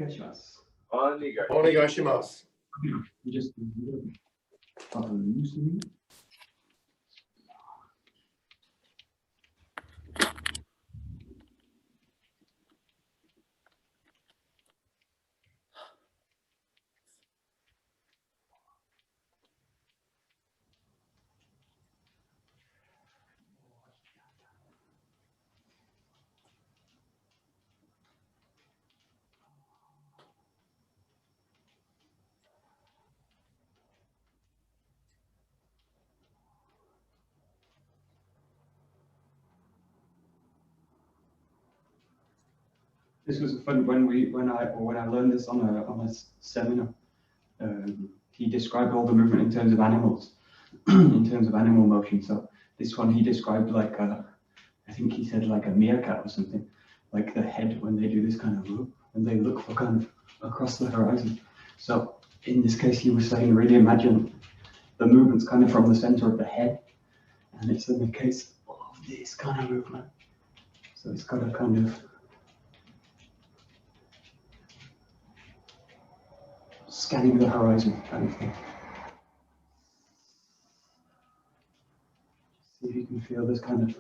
Onegaishimasu. Onegaishimasu. Just a little bit of loosening. This was fun when I learned this on a seminar. He described all the movement in terms of animals, in terms of animal motion. So this one he described like I think he said like a meerkat or something, like the head when they do this kind of look, and they look for kind of across the horizon. So in this case, he was saying really imagine the movement's kind of from the center of the head, and it's in the case of this kind of movement. So it's got a kind of scanning the horizon kind of thing. See if you can feel this kind of.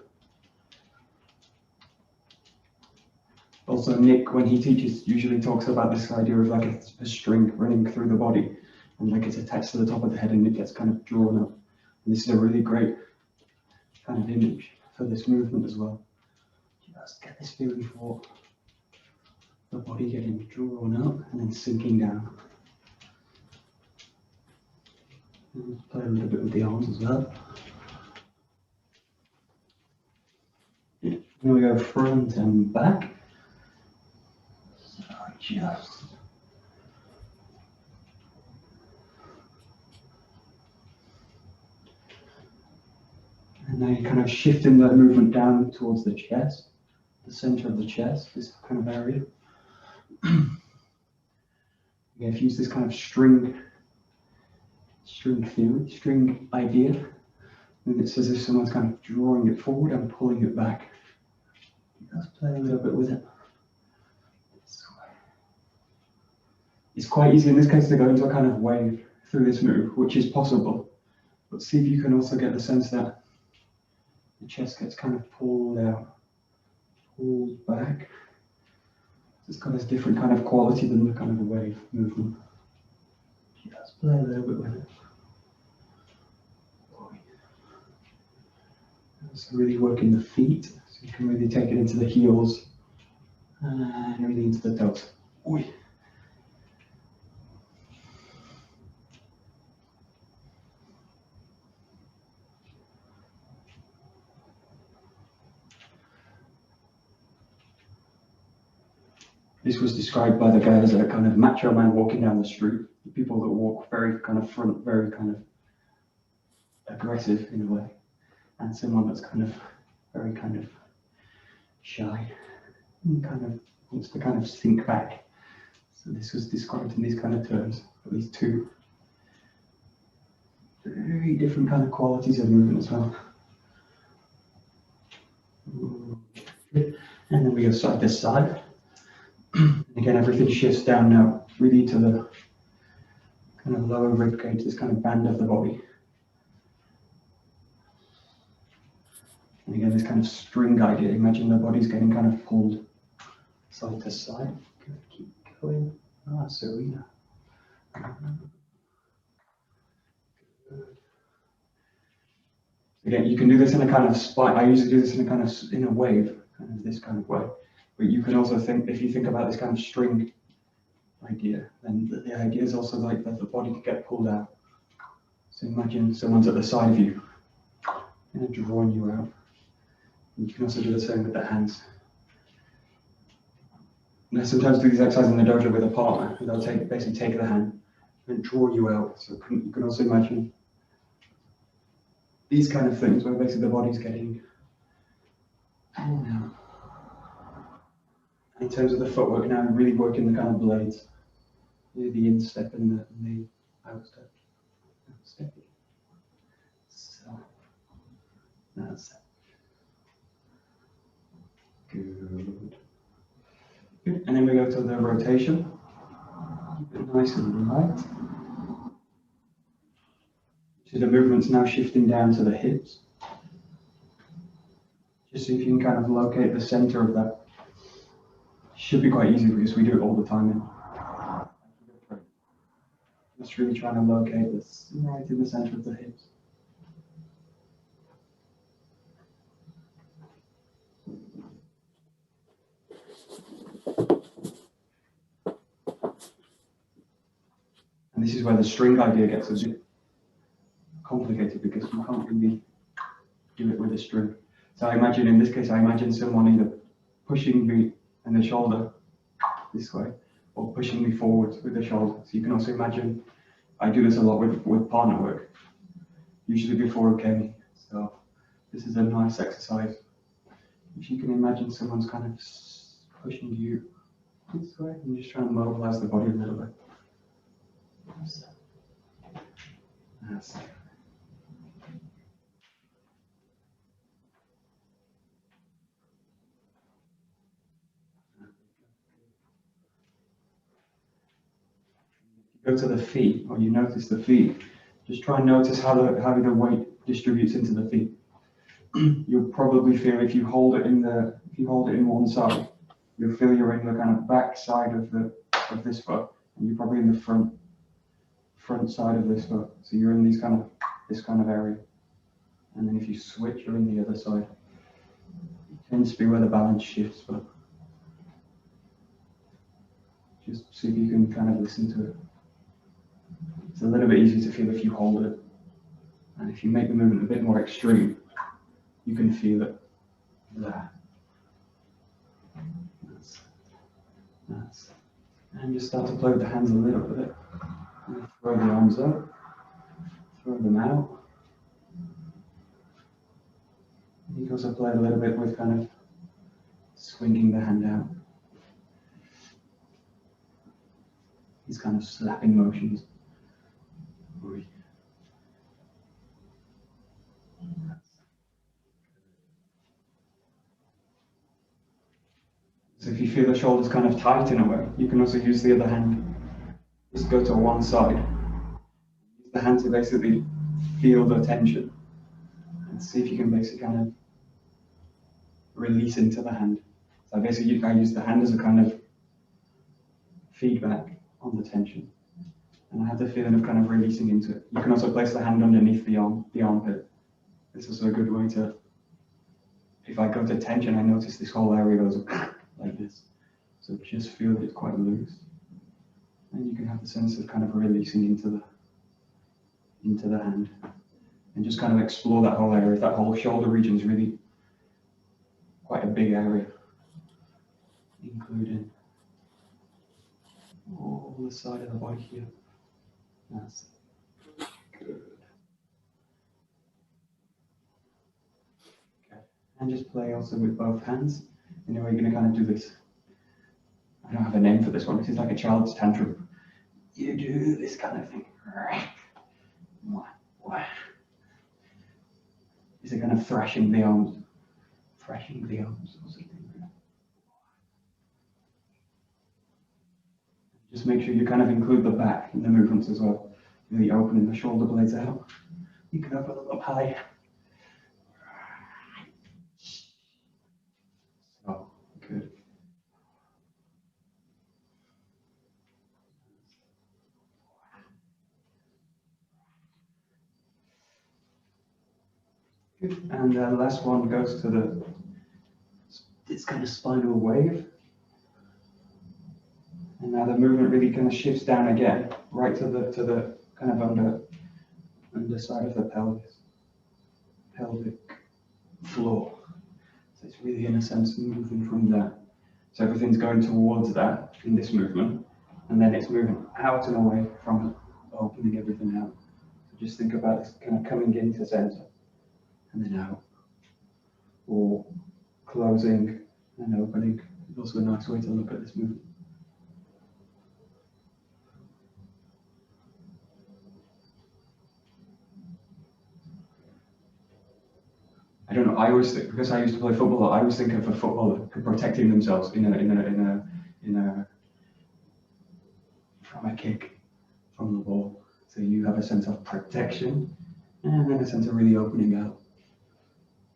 Also, Nick, when he teaches, usually talks about this idea of like a string running through the body, and like it's attached to the top of the head and it gets kind of drawn up. And this is a really great kind of image for this movement as well. Just get this feeling for the body getting drawn up and then sinking down. And play a little bit with the arms as well. Then we go front and back. So just. And now you're kind of shifting the movement down towards the chest, the center of the chest, this kind of area. Again, if you use this kind of string theory, string idea, then it's as if someone's kind of drawing it forward and pulling it back. Let's play a little bit with it. It's quite easy in this case to go into a kind of wave through this move, which is possible. But see if you can also get the sense that the chest gets kind of pulled out, pulled back. It's got this different kind of quality than the kind of a wave movement. Just play a little bit with it. So really working the feet, so you can really take it into the heels and really into the toes. Oi. This was described by the guy as a kind of macho man walking down the street. The people that walk very kind of front, very kind of aggressive in a way. And someone that's kind of very kind of shy and kind of wants to kind of sink back. So this was described in these kind of terms, at least two very different kind of qualities of movement as well. And then we go side to side. Again, everything shifts down now, really to the kind of lower rib cage, this kind of band of the body. And again, this kind of string idea. Imagine the body's getting kind of pulled side to side. Good, keep going. Ah, Serena. Again, you can do this in a kind of spike. I usually do this in a kind of in a wave, kind of this kind of way. But you can also think, if you think about this kind of string idea, then the idea is also like that the body can get pulled out. So imagine someone's at the side of you and drawing you out. And you can also do the same with the hands. And I sometimes do these exercises in the dojo with a partner, and they'll basically take the hand and draw you out. So you can also imagine these kind of things where basically the body's getting pulled out. In terms of the footwork now, I'm really working the kind of blades. The instep and the outstep. Outstep. So that's it. Good. Good. And then we go to the rotation. Keep it nice and light. So the movement's now shifting down to the hips. Just see if you can kind of locate the center of that. Should be quite easy because we do it all the time. Just really trying to locate this right in the center of the hips. And this is where the string idea gets a bit complicated because you can't really do it with a string. So I imagine in this case, I imagine someone either pushing me and the shoulder this way or pushing me forwards with the shoulder. So you can also imagine, I do this a lot with partner work, usually before ukemi. So this is a nice exercise. If you can imagine someone's kind of pushing you this way and just trying to mobilize the body a little bit. That's it. Go to the feet, or you notice the feet. Just try and notice how the weight distributes into the feet. You'll probably feel if you hold it in one side, you'll feel you're in the kind of back side of this foot, and you're probably in the front side of this foot. So you're in this kind of area. And then if you switch, you're in the other side. It tends to be where the balance shifts, but just see if you can kind of listen to it. It's a little bit easier to feel if you hold it. And if you make the movement a bit more extreme, you can feel it there. That's. And just start to play with the hands a little bit. And throw the arms up, throw them out. You can also play a little bit with kind of swinging the hand out. These kind of slapping motions. So if you feel the shoulders kind of tight in a way, you can also use the other hand. Just go to one side. Use the hand to basically feel the tension. And see if you can basically kind of release into the hand. So basically I use the hand as a kind of feedback on the tension. And I have the feeling of kind of releasing into it. You can also place the hand underneath the armpit. This is a good way to, if I go to tension, I notice this whole area goes like this. So just feel that it's quite loose. And you can have the sense of kind of releasing into the hand. And just kind of explore that whole area. That whole shoulder region is really quite a big area, including all the side of the body here. That's good. Okay. And just play also with both hands. You know, we're going to kind of do this. I don't have a name for this one. This is like a child's tantrum. You do this kind of thing. Is it kind of thrashing the arms? Thrashing the arms or something. Just make sure you kind of include the back in the movements as well. Really opening the shoulder blades out. You can open them up high. So good. Good. And the last one goes to this kind of spinal wave. And now the movement really kind of shifts down again, right to the kind of underside of the pelvic floor. So it's really, in a sense, moving from there. So everything's going towards that in this movement, and then it's moving out and away from it, opening everything out. So just think about it kind of coming into center, and then out, or closing and opening. It's also a nice way to look at this movement. I don't know. I always think, because I used to play football, I always think of a footballer protecting themselves from a kick from the ball. So you have a sense of protection and then a sense of really opening out.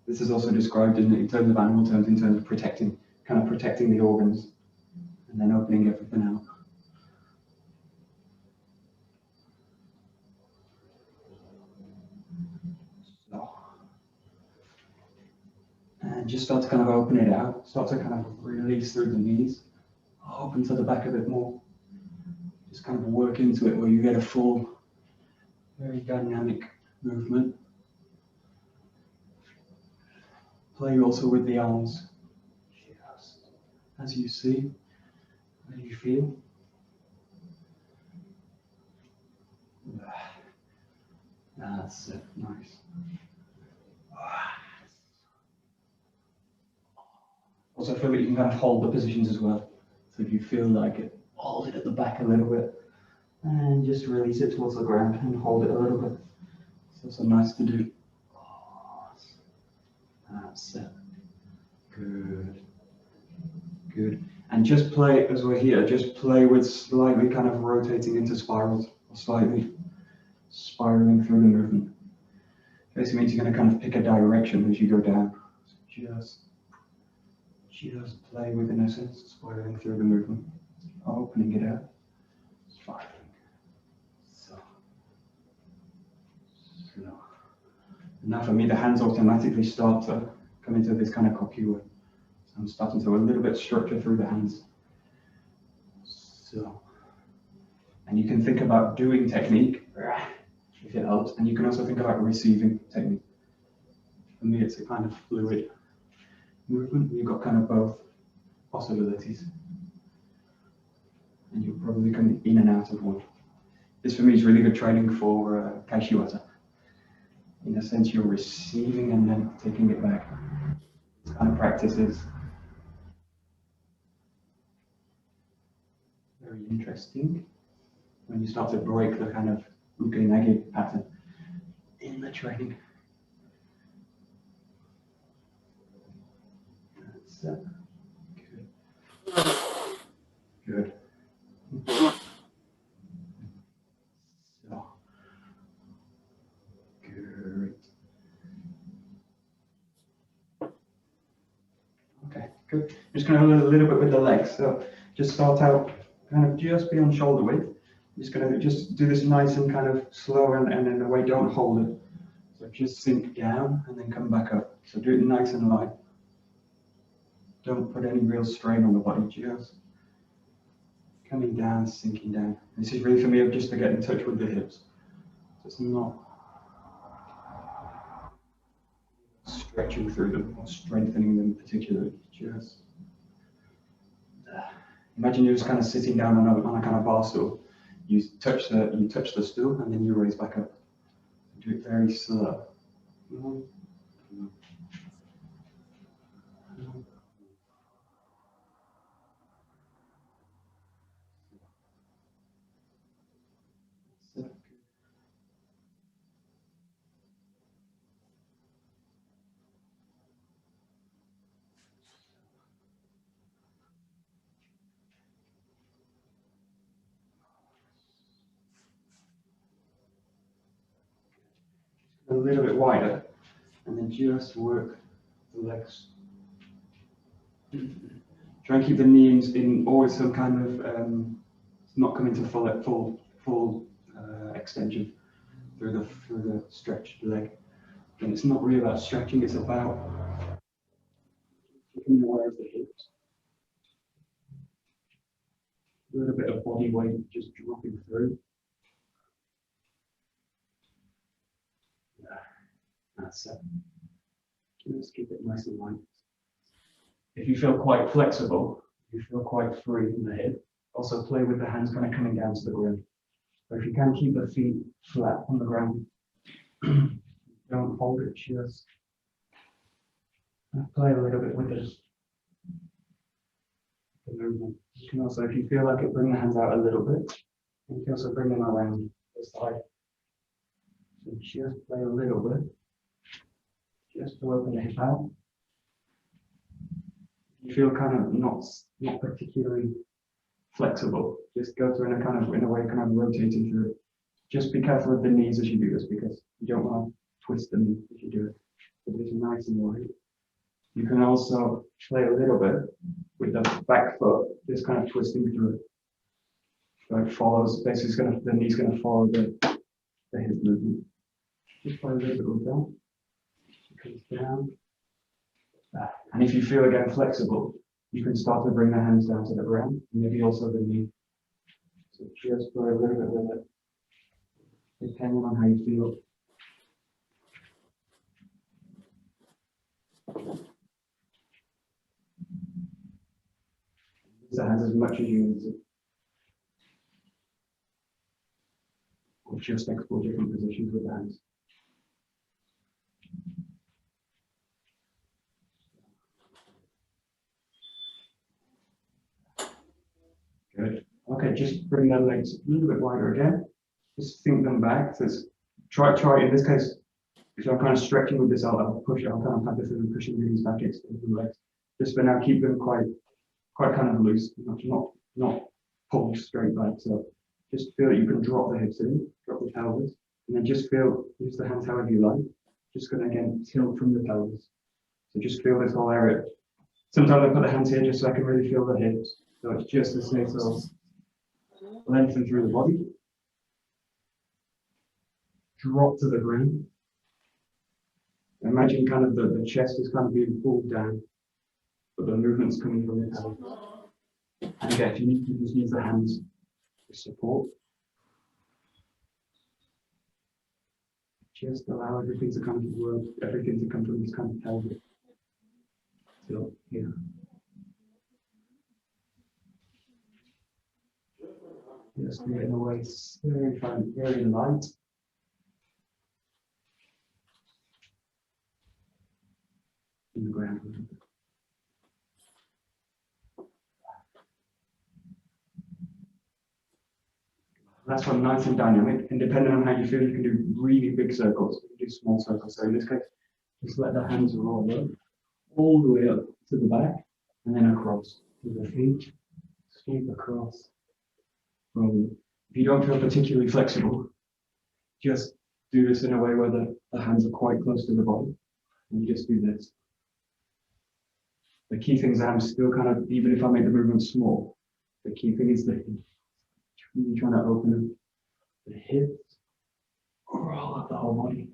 This is also described in terms of animal terms, in terms of protecting, kind of protecting the organs and then opening everything out. So, and just start to kind of open it out, start to kind of release through the knees, open to the back a bit more. Just kind of work into it where you get a full, very dynamic movement. Play also with the arms, just as you see, as you feel. That's it, nice. Also feel that you can kind of hold the positions as well. So if you feel like it, hold it at the back a little bit and just release it towards the ground and hold it a little bit. It's also nice to do. That's it. Good. Good. And just play, as we're here, just play with slightly kind of rotating into spirals, or slightly spiraling through the movement. Basically means you're going to kind of pick a direction as you go down. So just play with, in essence, spiraling through the movement, opening it out, spiraling. So. Now for me, the hands automatically start to come into this kind of kokyue. So I'm starting to a little bit structure through the hands. So, and you can think about doing technique, if it helps, and you can also think about receiving technique. For me, it's a kind of fluid movement. You've got kind of both possibilities. And you'll probably come in and out of one. This for me is really good training for Kaishiwata. In a sense, you're receiving and then taking it back. This kind of practice is very interesting when you start to break the kind of uke-nage pattern in the training. That's it. Good. Good. So. Good. Okay, good. Just going to a little bit with the legs. So just start out kind of just be on shoulder width. I'm just going to just do this nice and kind of slow and then the way, don't hold it. So just sink down and then come back up. So do it nice and light. Don't put any real strain on the body, just coming down, sinking down. This is really for me just to get in touch with the hips. So it's not stretching through them or strengthening them particularly. Just imagine you're just kind of sitting down on a kind of bar stool. You touch the stool and then you raise back up. Do it very slow. A little bit wider, and then just work the legs. Try and keep the knees in always some kind of not coming to full extension through the stretched leg. And it's not really about stretching; it's about keeping aware of the hips. A little bit of body weight just dropping through. That's it. Just keep it nice and light. If you feel quite flexible, you feel quite free in the hip, also play with the hands kind of coming down to the ground. But if you can keep the feet flat on the ground, don't hold it, just play a little bit with the movement. You can also, if you feel like it, bring the hands out a little bit. You can also bring them around the side. So just play a little bit. Just to open the hip out. You feel kind of not particularly flexible. Just go through in a way kind of rotating through it. Just be careful with the knees as you do this because you don't want to twist the knee as you do it. So it's nice and wide. You can also play a little bit with the back foot, just kind of twisting through it. So it follows, basically the knee's going to follow the hip movement. Just play a little bit with that. It comes down. Back. And if you feel again flexible, you can start to bring the hands down to the ground, and maybe also the knee. So just play a little bit with it, depending on how you feel. Use the hands as much as you need to. Or just explore different positions with the hands. Good. Okay, just bring the legs a little bit wider again. Just sink them back. So try in this case, if I'm kind of stretching with this, I'll kind of have this and pushing the knees back, extending the legs. Just for now, keep them quite kind of loose, not pulled straight back. So just feel that you can drop the hips in, drop the pelvis, and then just use the hands however you like. Just going to again tilt from the pelvis. So just feel this whole area. Sometimes I put the hands here just so I can really feel the hips. So it's just this nice little lengthen through the body. Drop to the ground. Imagine kind of the chest is kind of being pulled down, but the movement's coming from the pelvis. And again, if you need to just use the hands for support. Just allow everything to come from this kind of pelvic. So here. Just do it in a way very fun, very light. In the ground. That's one nice and dynamic, and depending on how you feel, you can do really big circles, you can do small circles. So in this case, just let the hands roll up, all the way up to the back, and then across with the feet, sweep across. If you don't feel particularly flexible, just do this in a way where the hands are quite close to the body, and you just do this. The key thing is that I'm still kind of, even if I make the movement small, the key thing is that really trying to open up the hips, roll up the whole body.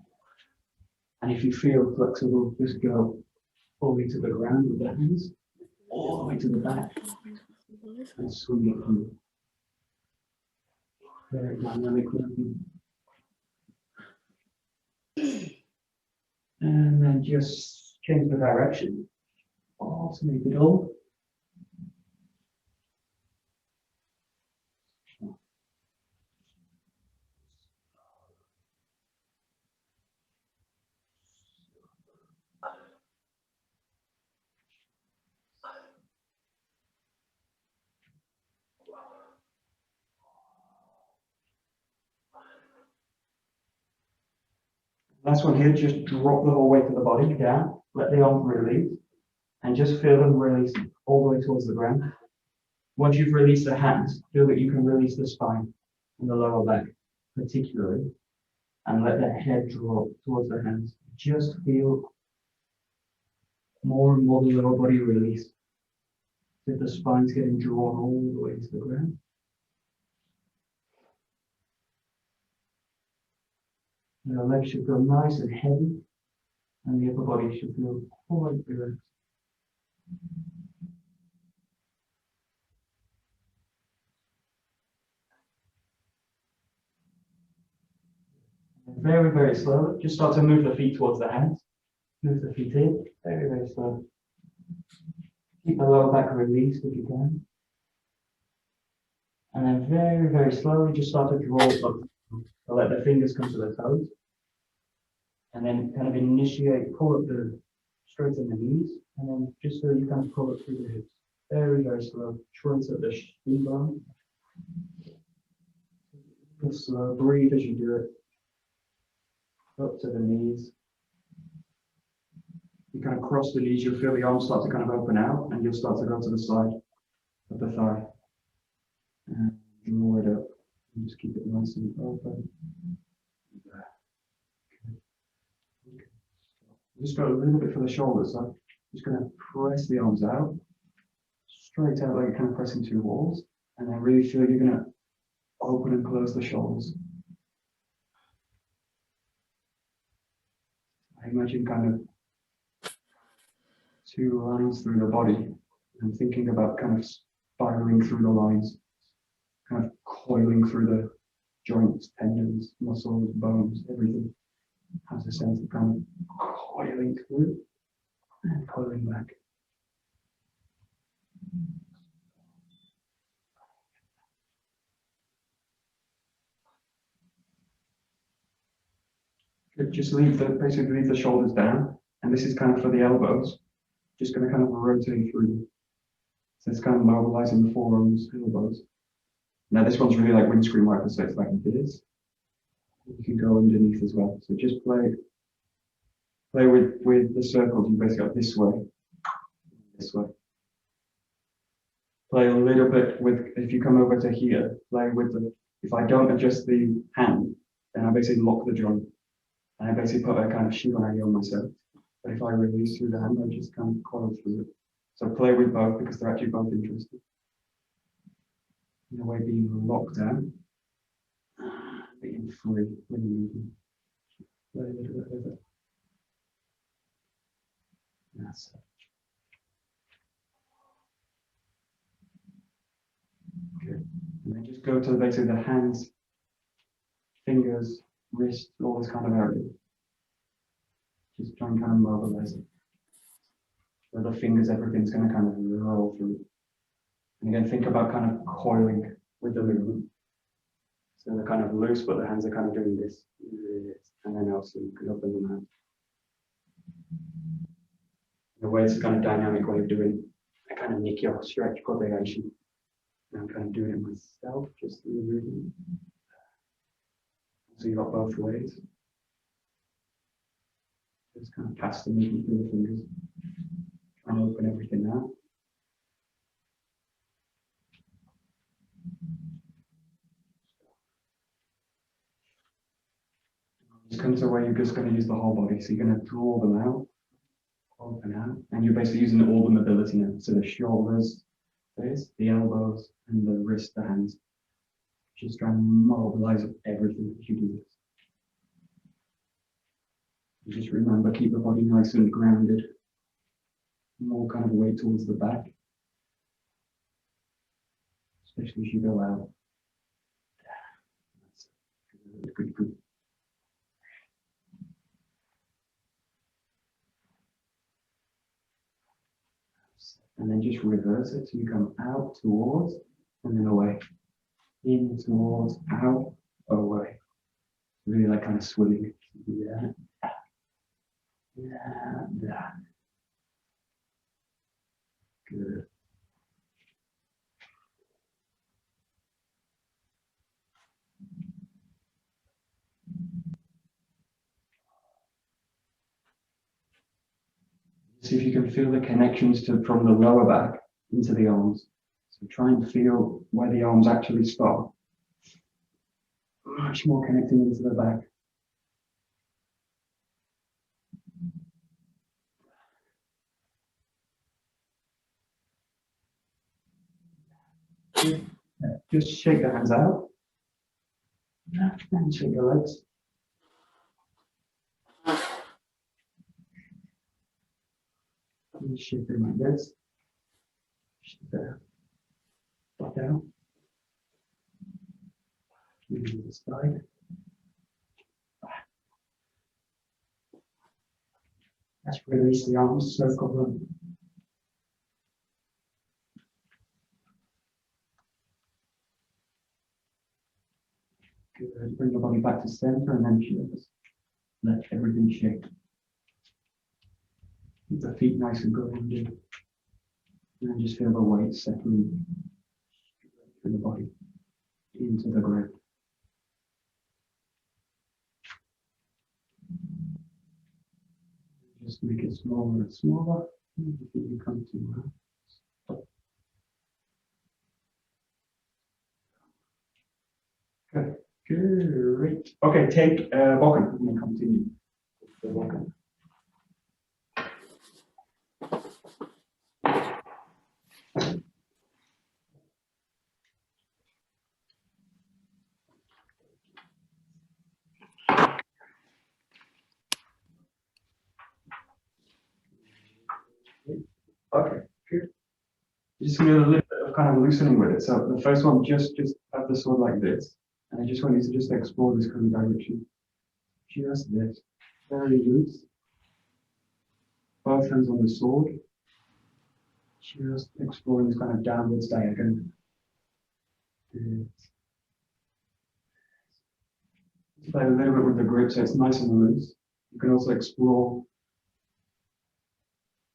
And if you feel flexible, just go all the way to the ground with the hands, all the way to the back, and swing it through. Very dynamic movement. And then just change the direction. Alternate it all. Last one here, just drop the whole weight of the body down, let the arms release, and just feel them release all the way towards the ground. Once you've released the hands, feel that you can release the spine and the lower back, particularly, and let the head drop towards the hands. Just feel more and more the lower body release. So the spine's getting drawn all the way to the ground. The legs should feel nice and heavy, and the upper body should feel quite relaxed. Very, very slowly, just start to move the feet towards the hands. Move the feet in, very, very slow. Keep the lower back released if you can. And then very, very slowly, just start to draw up. So let the fingers come to the toes. And then kind of initiate, pull up straighten the knees, and then just so you kind of pull it through the hips. Very, very slow. Trace at the shin bone. Just slow, breathe as you do it. Up to the knees. You kind of cross the knees, you'll feel the arms start to kind of open out, and you'll start to go to the side of the thigh. just keep it nice and open. There. Okay. Just go a little bit for the shoulders. So I'm just going to press the arms out, straight out like you're kind of pressing two walls, and then really feel you're going to open and close the shoulders. I imagine kind of two lines through the body. I'm thinking about kind of spiraling through the lines, kind of coiling through the joints, tendons, muscles, bones, everything has a sense of kind of coiling through and coiling back. Good. Just basically leave the shoulders down, and this is kind of for the elbows. Just going to kind of rotate through them. So it's kind of mobilizing the forearms, elbows. Now this one's really like windscreen wiper, so it's like this. You can go underneath as well. So just play with the circles. You basically go this way. Play a little bit with, if you come over to here, play with the, if I don't adjust the hand, then I basically lock the joint. And I basically put a kind of shivanagi on myself. But if I release through the hand, I just kind of coil through it. So play with both because they're actually both interesting. In a way, being locked down, being free when you're moving. Play a little bit with it. That's it. Good. And then just go to basically the hands, fingers, wrist, all this kind of area. Just try and kind of mobilize it. So the fingers, everything's going to kind of roll through. And again, think about kind of coiling with the movement. So they're kind of loose, but the hands are kind of doing this. And then also you can open them out. In a way, it's a kind of dynamic way of doing a kind of nikyo stretch kotegaeshi. And I'm kind of doing it myself, just through the movement. So you got both ways. Just kind of pass the movement through the fingers. Try and open everything out. Just come to where you're just going to use the whole body. So you're going to draw them out, open out, and you're basically using all the mobility now. So the shoulders, the elbows, and the wrist, the hands. Just try and mobilize everything as you do this. And just remember, keep the body nice and grounded. More kind of weight towards the back, especially as you go out. Good, good. And then just reverse it. So you come out towards and then away. In towards, out, away. Really like kind of swimming. Yeah. Yeah. Good. See if you can feel the connections from the lower back into the arms. So try and feel where the arms actually start. Much more connecting into the back. Just shake the hands out. And shake your legs. And shake them like this. Shake the butt out. Maybe to the side. Let's release the arms, circle them. Good. Bring the body back to center and then just let everything shake. Keep the feet nice and grounded. And then just feel the weight settling through the body into the ground. Just make it smaller and smaller. If you come to Okay, great. Okay, take Bokken. I'm going to continue. The Bokken. Okay, good. Just going to do a little bit of kind of loosening with it. So the first one, just have the sword like this. And I just want you to just explore this kind of direction. Just this. Very loose. Both hands on the sword. Just exploring this kind of downwards diagonal. Good. Just play a little bit with the grip so it's nice and loose. You can also explore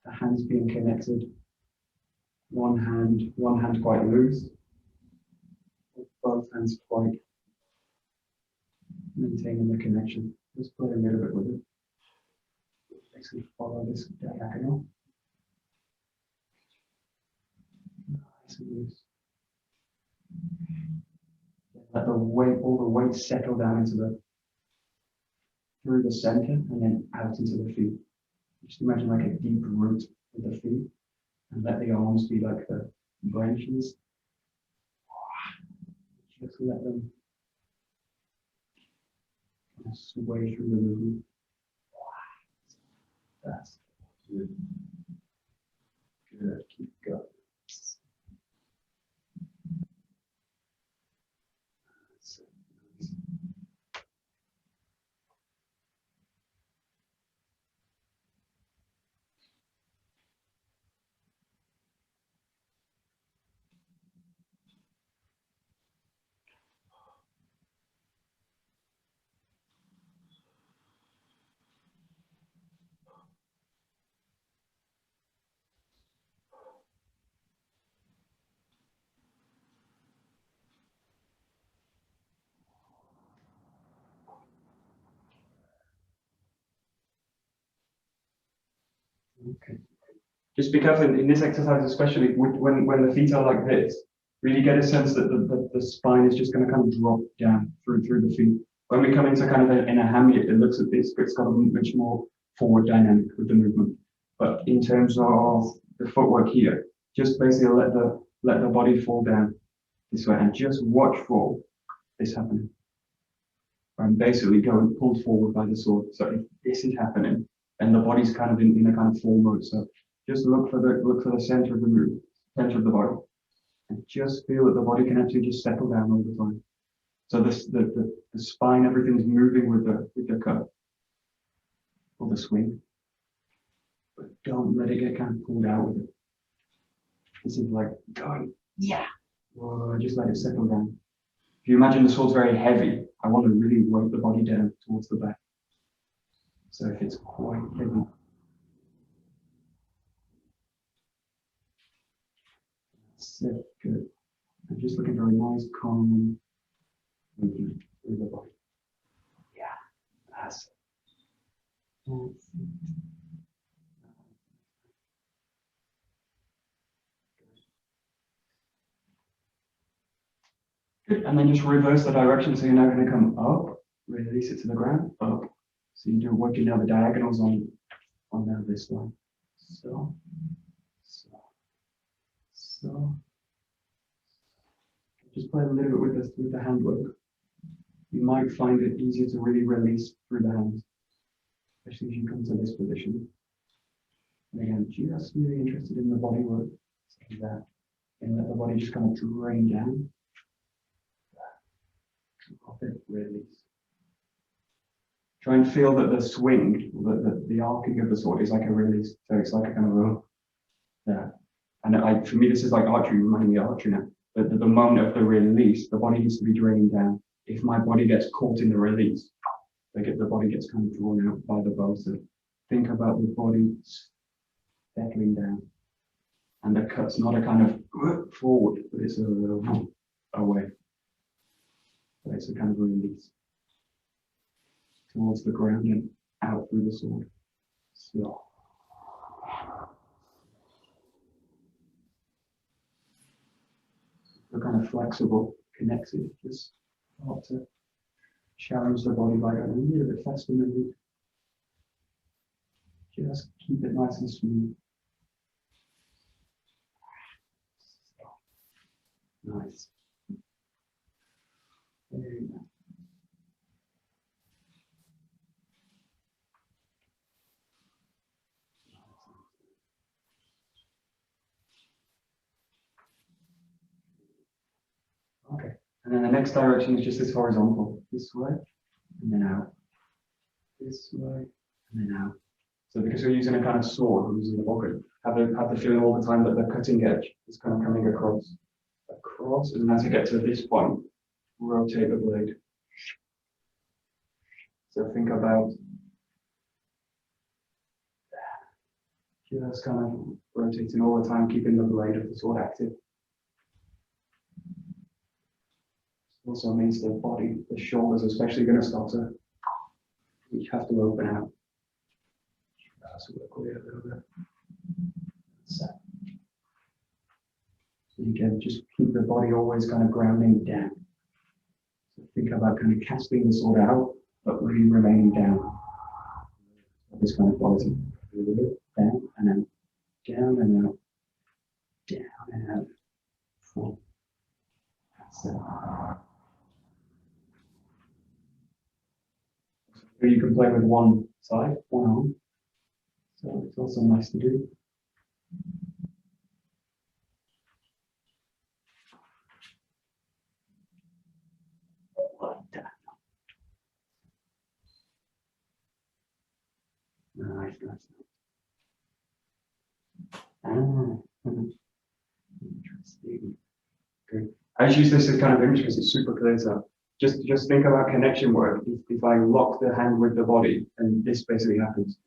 the hands being connected. One hand quite loose. Both hands quite maintaining the connection. Just play a little bit with it. Basically follow this diagonal. Nice and loose. Let the weight, all the weight settle down into through the center and then out into the feet. Just imagine like a deep root with the feet and let the arms be like the branches. Just let them sway through the movement. That's good. Good. Keep going. Okay. Just be careful in this exercise, especially when the feet are like this. Really get a sense that the spine is just going to kind of drop down through the feet. When we come into kind of in a hammy, it looks at this, but it's got a much more forward dynamic with the movement. But in terms of the footwork here, just basically let the body fall down this way and just watch for this happening. I'm basically going pulled forward by the sword. So if this is happening, and the body's kind of in a kind of full mode. So just look for the center of the move, center of the body, and just feel that the body can actually just settle down all the time. So the spine, everything's moving with the cut or the swing, but don't let it get kind of pulled out with it. This is like going, yeah. Whoa, just let it settle down. If you imagine the sword's very heavy, I want to really weight the body down towards the back. So if it's quite heavy, that's it, good. I'm just looking for a nice, calm movement through the body. Yeah, that's it. Good, and then just reverse the direction. So you're now going to come up, release it to the ground, up. So you do working now the diagonals on now this line. So. Just play a little bit with this with the handwork. You might find it easier to really release through the hands, especially if you come to this position. And again, just really interested in the body work, like that, and let the body just kind of drain down. Release. Try and feel that the swing, the arcing of the sword is like a release. So it's like a kind of a, yeah. And for me, this is like archery, reminding me of archery now. But the moment of the release, the body needs to be draining down. If my body gets caught in the release, the body gets kind of drawn out by the bow. So think about the body settling down. And the cut's not a kind of forward, but it's a little away. So it's a kind of release towards the ground and out through the sword. So. We're kind of flexible, connected, just Start to challenge the body by going a little bit faster maybe. Just keep it nice and smooth. Nice. There you go. Okay, and then the next direction is just this horizontal, this way, and then out. This way, and then out. So because we're using a kind of sword, we're using the bokkeen, have the feeling all the time that the cutting edge is kind of coming across, and as you get to this point, rotate the blade. So think about just kind of rotating all the time, keeping the blade of the sword active. Also means the body, the shoulders especially going to start to each have to open out. So work with it a little bit. So you can just keep the body always kind of grounding down. So think about kind of casting the sword out, but really remaining down. This kind of quality. A little bit down and out, down and out, down and out. Full. That's it. So you can play with one side, one arm. So it's also nice to do. Like that. Nice, nice. Interesting. Good. I just use this as kind of image because it's super clear. So just think about connection work. If I lock the hand with the body, and this basically happens.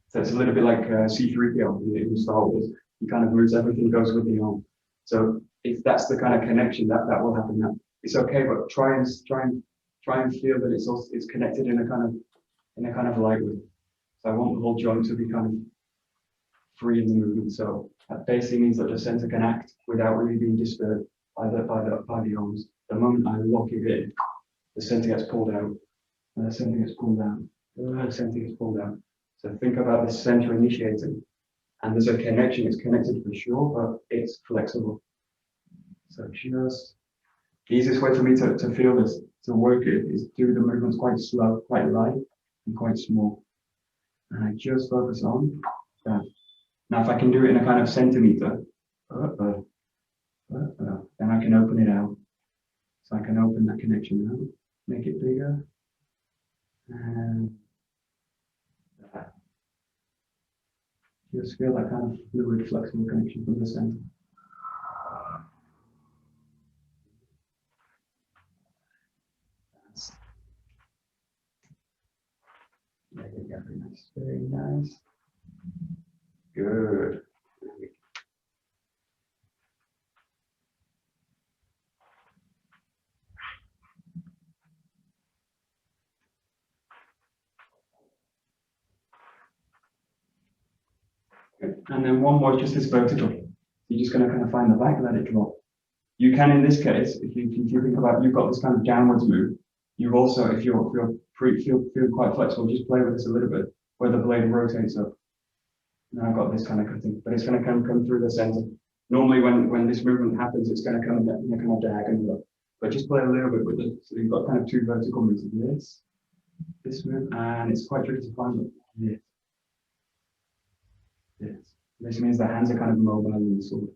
So it's a little bit like C3PO in Star Wars. He kind of moves, everything goes with the arm. So if that's the kind of connection, that will happen now. It's okay, but try and feel that it's connected in a kind of light way. So I want the whole joint to be kind of free in the movement. So that basically means that the center can act without really being disturbed by the arms. The moment I lock it in, the center gets pulled out, and the center gets pulled down, the center gets pulled out. So think about the center initiating, and there's a connection. It's connected for sure, but it's flexible. So just the easiest way for me to feel this, to work it, is do the movements quite slow, quite light, and quite small. And I just focus on that. Now, if I can do it in a kind of centimeter, then I can open it out. So I can open that connection out, make it bigger, and that. Just feel that kind of fluid, flexible connection from the center. That's very nice, very nice. Good. And then one more, just this vertical. You're just going to kind of find the back, let it drop. You can, in this case, if you think about, you've got this kind of downwards move. You've also, if you're feel quite flexible, just play with this a little bit, where the blade rotates up. Now I've got this kind of cutting, but it's going to come through the center. Normally, when this movement happens, it's going to come in a kind of diagonal up. But just play a little bit with it. So you've got kind of two vertical moves. This move, and it's quite tricky to find it. This means the hands are kind of mobile in the sword.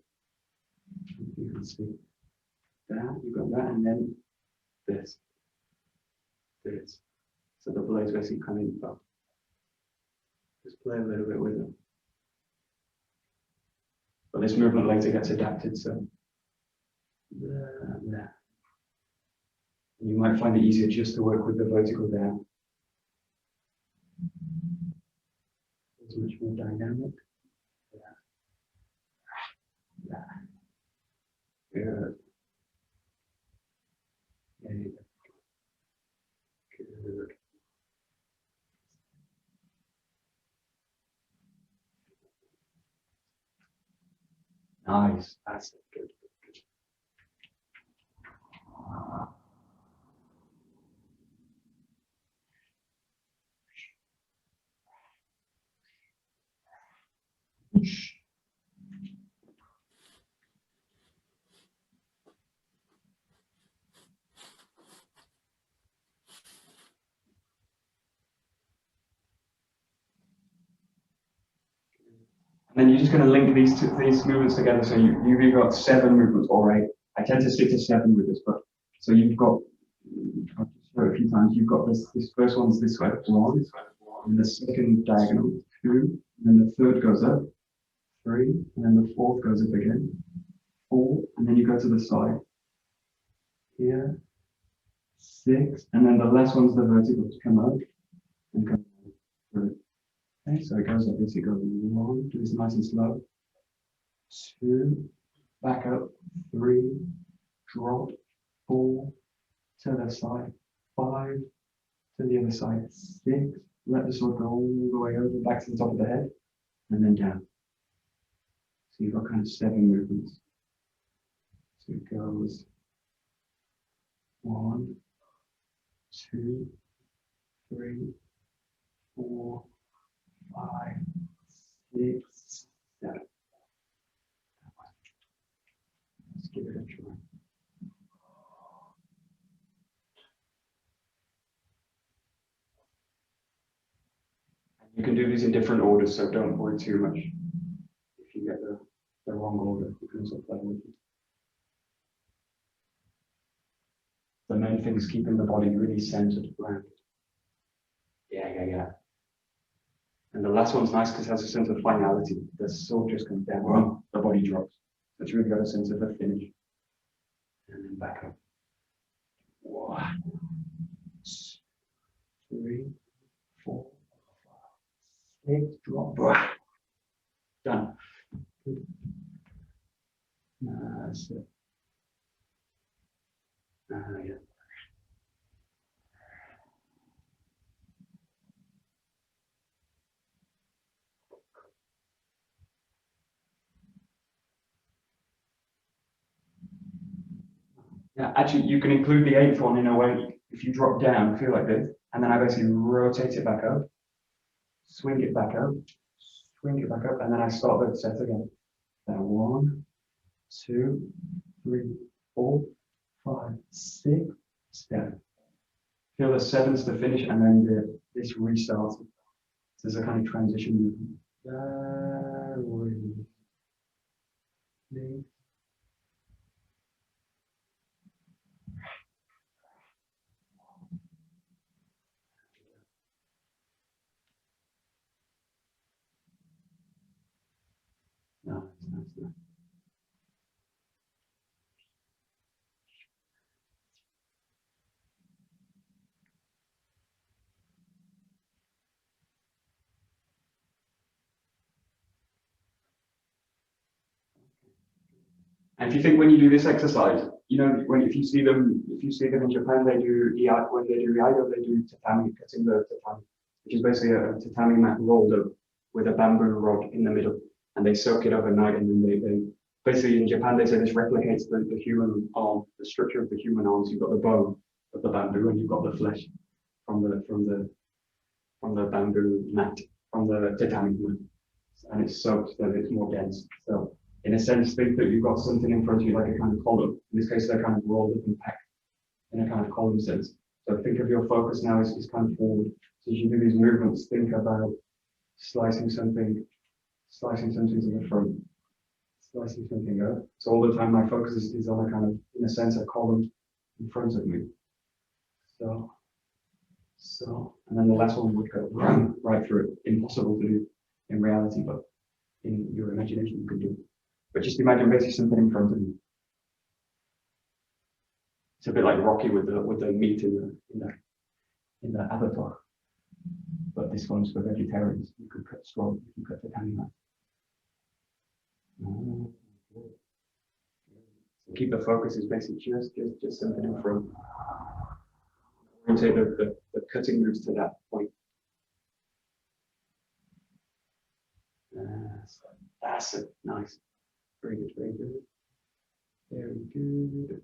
You can see that, you've got that, and then this. So the blade's basically coming up. Just play a little bit with it. But this movement later gets adapted, so there. You might find it easier just to work with the vertical down. It's much more dynamic. Good. Good. Nice. That's it. Good. And then you're just going to link these movements together. So you've either got 7 movements or 8. I tend to stick to 7 with this, but so you've got, I've just shown it a few times, you've got this first one's this way, 1, and the second diagonal, 2, and then the third goes up, 3, and then the fourth goes up again, 4, and then you go to the side, here, 6, and then the last one's the vertical to come up and come through. Okay, so it goes like this, it goes 1, do this nice and slow, 2, back up, 3, drop, 4, to the side, 5, to the other side, 6, let the sword go all the way over, back to the top of the head, and then down. So you've got kind of 7 movements. So it goes 1, 2, 3, 4, 5, 6, 7. Let's give it a try. You can do these in different orders, so don't worry too much. If you get the wrong order, you can also play with it. The main thing is keeping the body really centered around. Yeah. And the last one's nice because it has a sense of finality. The sword just comes down, the body drops. So it's really got a sense of the finish. And then back up. 1, 2, 3, 4, 5, 6, drop. Done. Good. That's it. Yeah. Yeah, actually, you can include the 8th one in a way. If you drop down, feel like this, and then I basically rotate it back up, swing it back up, and then I start the set again. Then 1, 2, 3, 4, 5, 6, 7. Feel the 7's the finish, and then this restarts. So there's a kind of transition movement. Nice. And if you think when you do this exercise, you know, if you see them in Japan, when they do Iaido, they do tatami, cutting the tatami, which is basically a tatami mat rolled up with a bamboo rod in the middle, and they soak it overnight, and then they basically in Japan they say this replicates the human arm, the structure of the human arms. You've got the bone of the bamboo, and you've got the flesh from the bamboo mat, from the tatami mat, and it's soaked so that it's more dense. So in a sense, think that you've got something in front of you like a kind of column. In this case, they're kind of rolled up and packed in a kind of column sense. So think of your focus now as kind of forward. So as you do these movements, think about slicing something to the front, slicing something up. So all the time my focus is on a kind of, in a sense, a column in front of me. So, and then the last one would go right through it. Impossible to do in reality, but in your imagination you can do it. But just imagine basically something in front of you. It's a bit like Rocky with the meat in the avatar. But this one's for vegetarians. You could cut straw, you can cut the tangy mat. So keep the focus is basically just something in front. Rotate the cutting moves to that point. That's it. Nice. Very good, very good. Very good.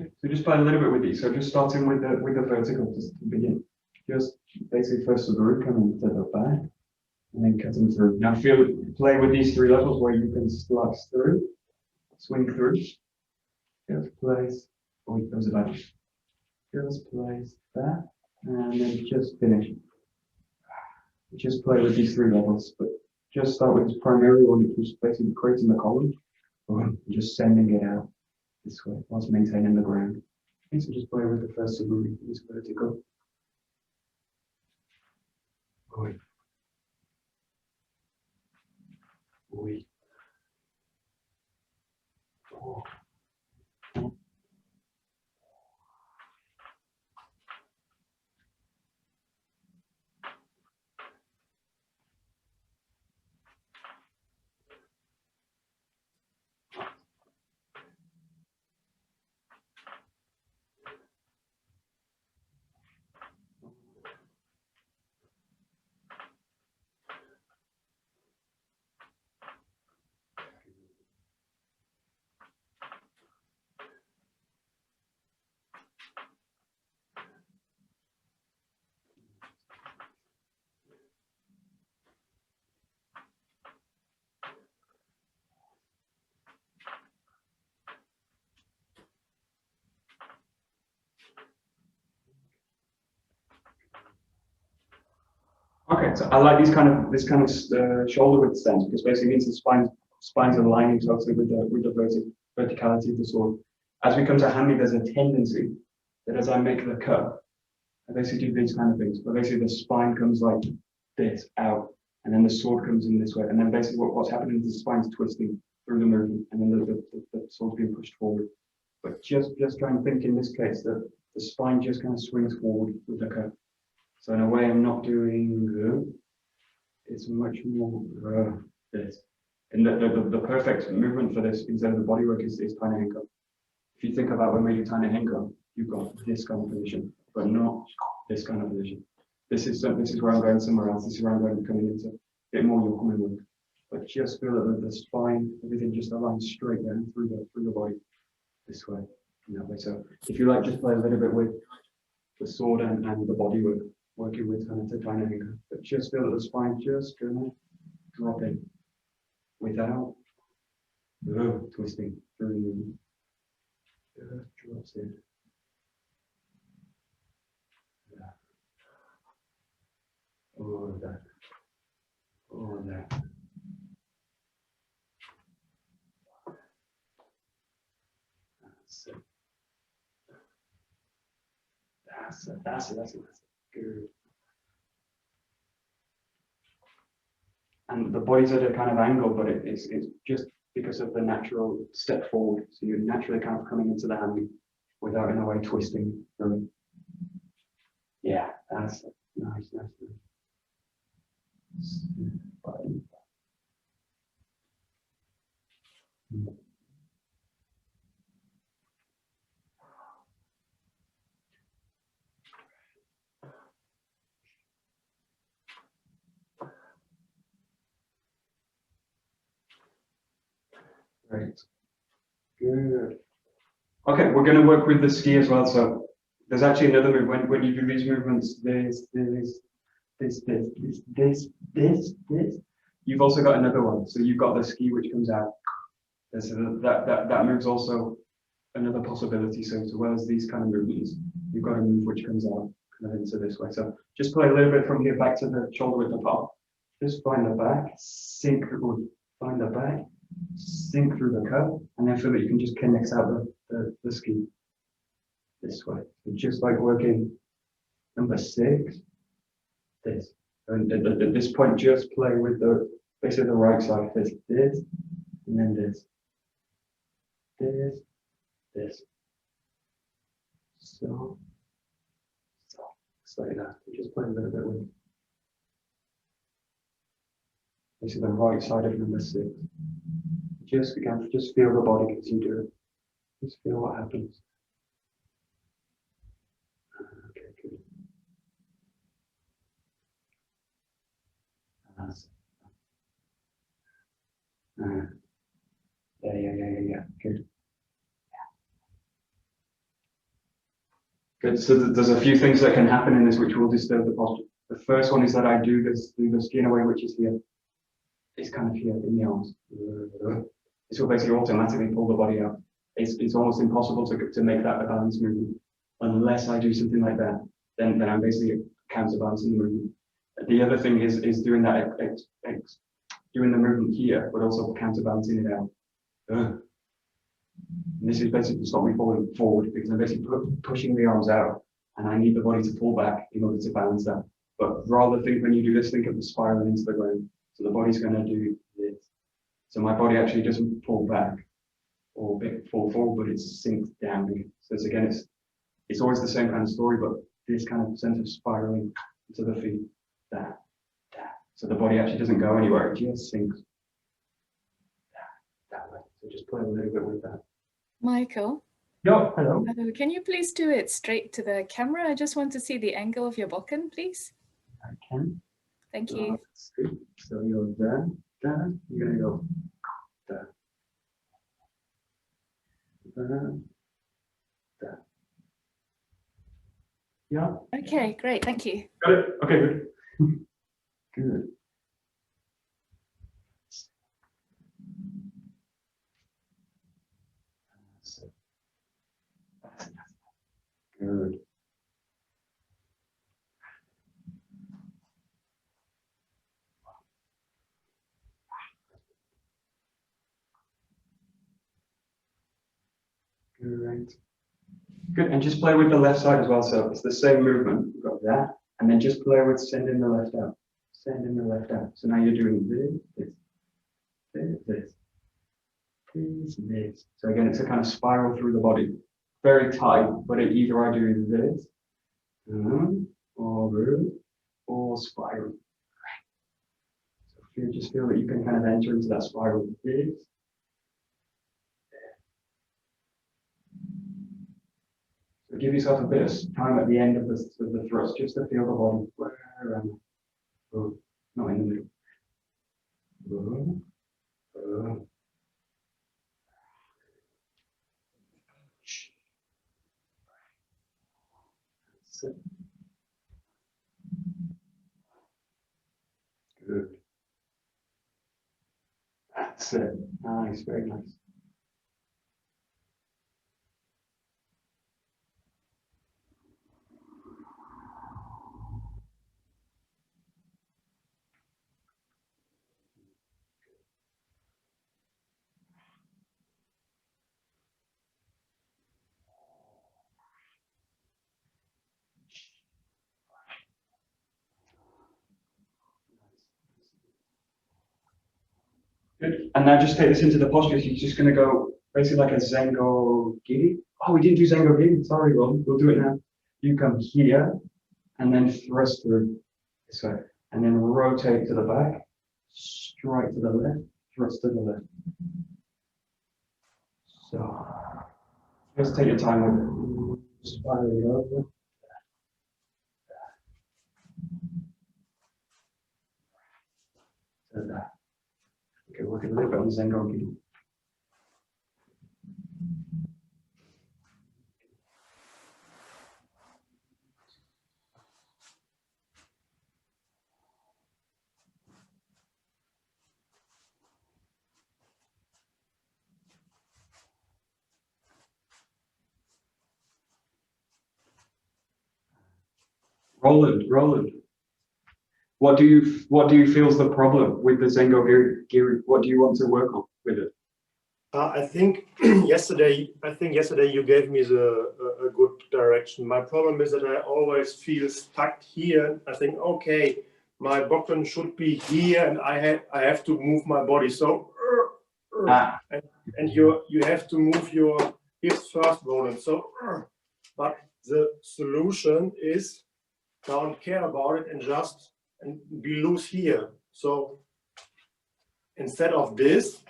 Okay, so just play a little bit with these. So just starting with the vertical just to begin. Just basically first the root coming to the back and then cutting through. Now play with these three levels where you can slice through, swing through, just place. Oh wait, those are bad. Just place that and then just finish. Just play with these three levels, but just start with this primary one, which is basically creating the column, or just sending it out this way whilst maintaining the ground. Okay, so just play with the first submarine, this vertical. Oi. Oi. Oh. Okay, so I like this kind of shoulder width stance because basically it means the spines are aligning totally with the verticality of the sword. As we come to handling, there's a tendency that as I make the cut, I basically do these kind of things. But basically the spine comes like this out, and then the sword comes in this way, and then basically what's happening is the spine's twisting through the movement, and then the sword's being pushed forward. But just try and think in this case that the spine just kind of swings forward with the cut. So in a way, I'm not doing it's much more this. And the perfect movement for this instead of the bodywork is tiny henko. If you think about when you tiny henko, you've got this kind of position, but not this kind of position. This is where I'm going somewhere else. This is where I'm going coming into a bit more Yokomen work. But just feel that the spine, everything just aligns straight down through the body this way. In that way. So if you like, just play a little bit with the sword and the bodywork. Working with kind of the tiny henko, but just feel that the spine just gonna drop in without twisting through. Just drops in. Yeah. All of that. All of that. That's it. That's it. Good. And the body's at a kind of angle, but it's just because of the natural step forward. So you're naturally kind of coming into the hand without in a way twisting through. Yeah, that's it. Nice. Great. Good. Okay, we're going to work with the ski as well. So there's actually another move. When you do these movements, this. You've also got another one. So you've got the ski which comes out. So that move's also another possibility. So as well as these kind of movements, you've got a move which comes out kind of into this way. So just play a little bit from here back to the shoulder width apart. Just find the back, sink through, find the back, sink through the cut, and then feel that you can just connect out the ski this way. So just like working number 6, this. And at this point, just play with basically the right side. This, and then this. So like that. Just play a little bit with this is the right side of number 6. Just feel the body as you do it. Just feel what happens. That's yeah. Good. Good. So there's a few things that can happen in this which will disturb the posture. The first one is that I do the skin away, which is here. It's kind of here in the arms. This will basically automatically pull the body out. It's almost impossible to make that a balance movement unless I do something like that. Then I'm basically counterbalancing the movement. The other thing is doing that doing the movement here, but also counterbalancing it out. And this is basically to stop me falling forward because I'm basically pushing the arms out, and I need the body to pull back in order to balance that. But rather think when you do this, think of the spiraling into the ground. So the body's going to do this. So my body actually doesn't pull back or fall forward, but it sinks down again. So it's always the same kind of story, but this kind of sense of spiraling into the feet. That. So the body actually doesn't go anywhere, it just sinks that way. So just play a little bit with that. Michael? Yo, hello. Can you please do it straight to the camera? I just want to see the angle of your bokken, please. I can. Thank you. That's good. So you're there, you're going to go there. There. Yeah. Okay, great. Thank you. Got it? Okay, good. Good. Good. Great. Good, and just play with the left side as well. So it's the same movement. We've got that, and then just play with sending the left out. Sending the left out. So now you're doing this. So again, it's a kind of spiral through the body. Very tight, but either I do this, or spiral. So you just feel that you can kind of enter into that spiral. This. So give yourself a bit of time at the end of the thrust, just to feel the body. Where am I? Oh, not in the middle. That's it. Good. That's it. Nice, very nice. Good. And now just take this into the posture. You're just going to go basically like a Zengo Giri. Oh, we didn't do Zengo Giri. Sorry, we'll do it now. You come here and then thrust through this way. And then rotate to the back, strike to the left, thrust to the left. So just take your time with it. Spiraling over. To that. Okay, work a little bit on Zengo Giri. Roland. What do you feel is the problem with the Zengo Giri? What do you want to work on with it? I think yesterday you gave me a good direction. My problem is that I always feel stuck here. I think, okay, my bokken should be here, and I have to move my body. So, and you have to move your hips first, Roland. So, but the solution is don't care about it and be loose here. So instead of this,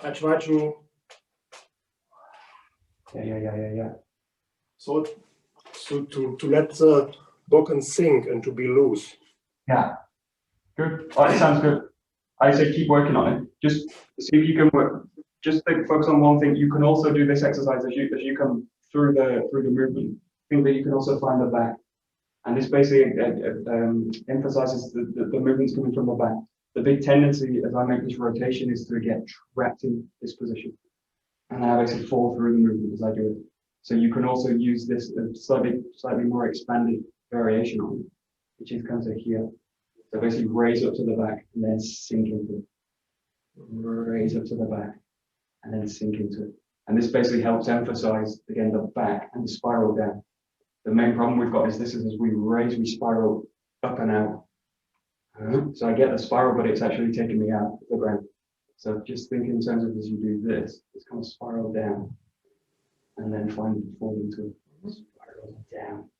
I try to. Yeah. So to let the bokken sink and to be loose. Yeah. Good. Oh, it sounds good. I say keep working on it. Just see if you can work. Just focus on one thing. You can also do this exercise as you come through the movement. Think that you can also find the back, and this basically emphasizes the movements coming from the back. The big tendency as I make this rotation is to get trapped in this position, and I basically fall through the movement as I do it. So you can also use this slightly more expanded variation on it, which is kind of here. So basically raise up to the back and then sink into it. Raise up to the back and then sink into it. And this basically helps emphasize, again, the back and the spiral down. The main problem we've got is this is as we raise, we spiral up and out. So I get the spiral, but it's actually taking me out of the ground. So just think in terms of as you do this, it's kind of spiral down and then fall into it. Spiral down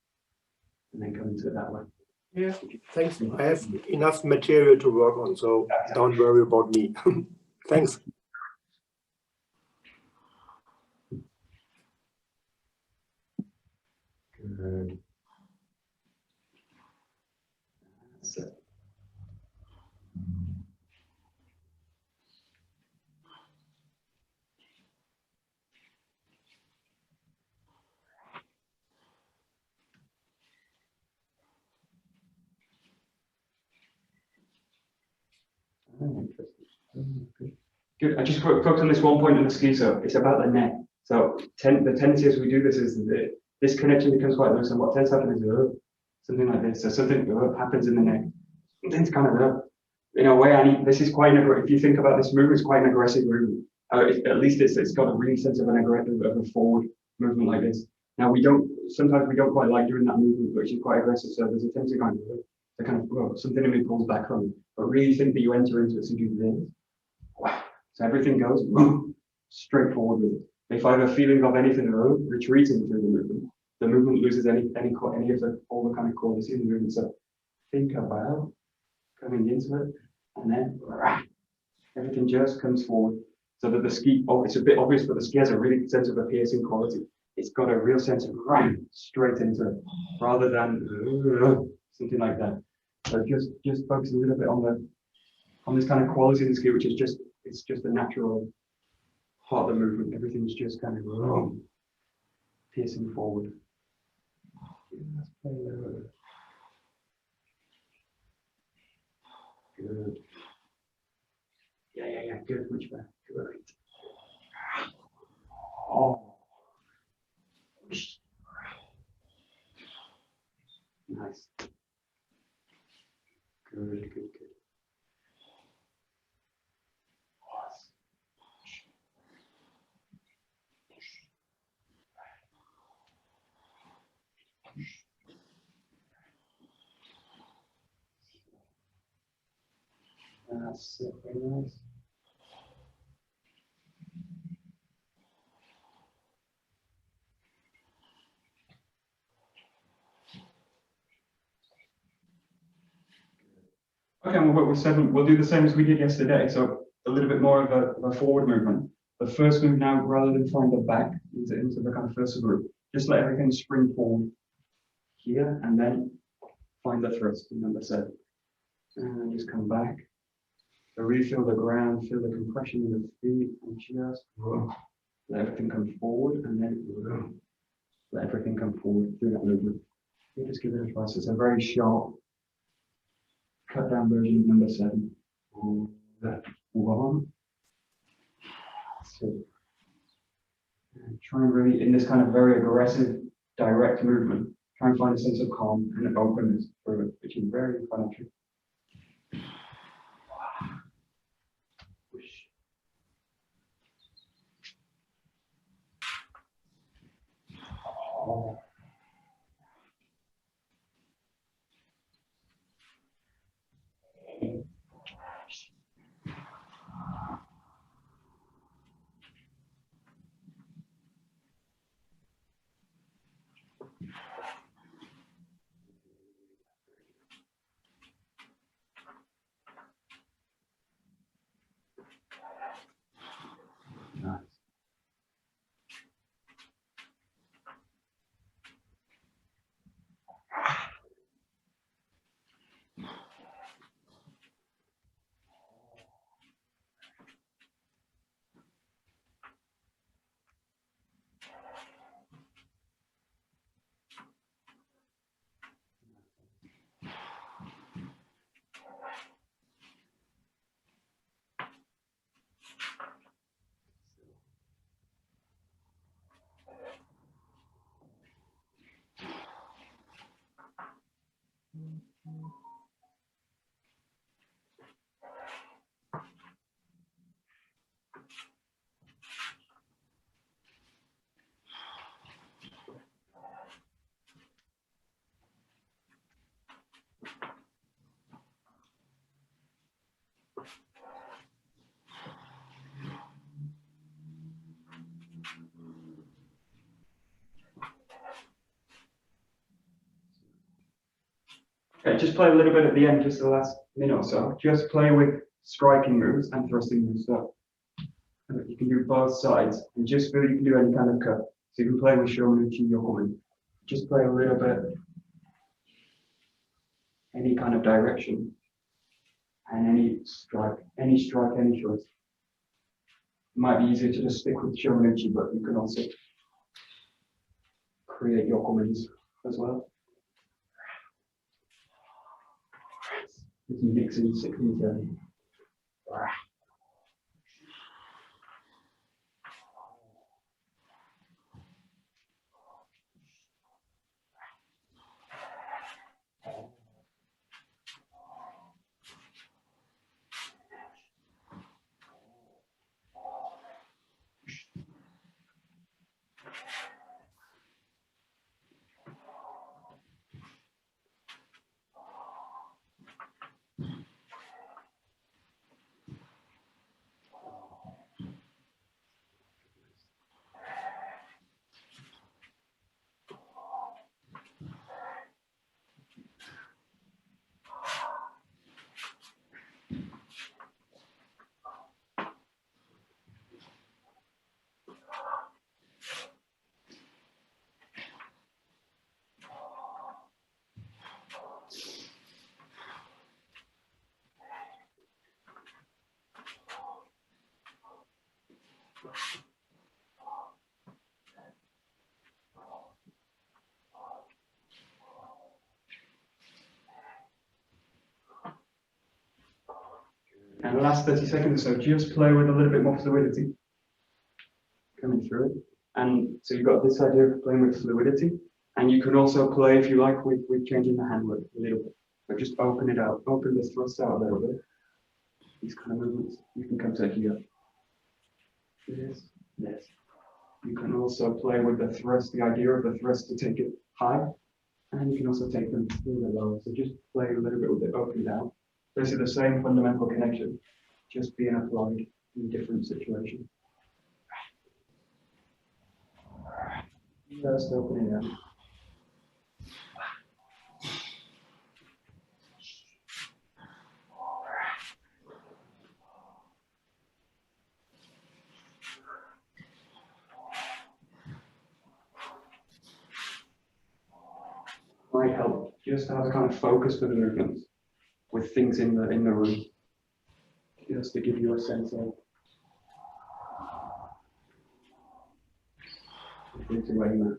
and then come into it that way. Yeah, thanks. I have enough material to work on, so don't worry about me. Thanks. Good. That's it. Good. I just focus on this one point in the ski, so it's about the neck. So the tendency as we do this is that this connection becomes quite loose, and what tends to happen is something like this. So something happens in the neck. Something's kind of in a way. This is quite if you think about this movement, it's quite an aggressive movement. At least it's got a really sense of a forward movement like this. Now sometimes we don't quite like doing that movement, which is quite aggressive. So there's a tendency something in me pulls back from it. But really think that you enter into it and do this. Wow. So everything goes straight forward with it. If I have a feeling of anything retreating through the movement loses any of all the kind of quality in the movement. So think about coming into it, and then everything just comes forward. So that the ski, it's a bit obvious, but the ski has a really sense of a piercing quality. It's got a real sense of straight into it, rather than something like that. So just focus a little bit on this kind of quality in the ski, which is it's just a natural part of the movement. Everything's just kind of piercing forward. Let's play a little bit. Good. Yeah. Good. Which way? Great. Oh. Nice. Good. That's it, very nice. Okay, we'll work with 7. We'll do the same as we did yesterday. So a little bit more of a forward movement. The first move now, rather than find the back into the kind of first group, just let everything spring forward here and then find the thrust in number 7. And just come back. So really feel the ground, feel the compression in the feet, and just let everything come forward, and then let everything come forward through that movement. You just give it a try. So it's a very sharp, cut down version of number 7. Move on. So, and try and really, in this kind of very aggressive, direct movement, try and find a sense of calm and openness through it, which is very financial. Oh. Nice. Okay, just play a little bit at the end, just the last minute or so. Just play with striking moves and thrusting moves. So you can do both sides, and just feel you can do any kind of cut. So you can play with Shomanuchi Yokomen. Just play a little bit, any kind of direction, and any strike, any choice. It might be easier to just stick with Shomanuchi, but you can also create Yokomens as well. You can mix in 60s. And the last 30 seconds or so, just play with a little bit more fluidity coming through it. And so you've got this idea of playing with fluidity. And you can also play, if you like, with changing the handwork a little bit. So just open it out, open the thrust out a little bit. These kind of movements. You can come to here. This. You can also play with the thrust, the idea of the thrust to take it high. And you can also take them through the low. So just play a little bit with it, open it out. Basically the same fundamental connection, just being applied in different situations. Just open it out. Might help just to have a kind of focus for the movements with things in the room, just to give you a sense of things away there.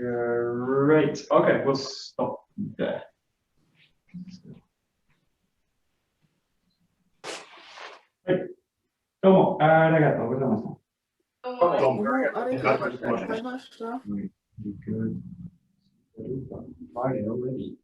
Great. Okay, we'll stop there. Hey, どうもありがとうございました。どうもありがとうございました。Good. Friday already.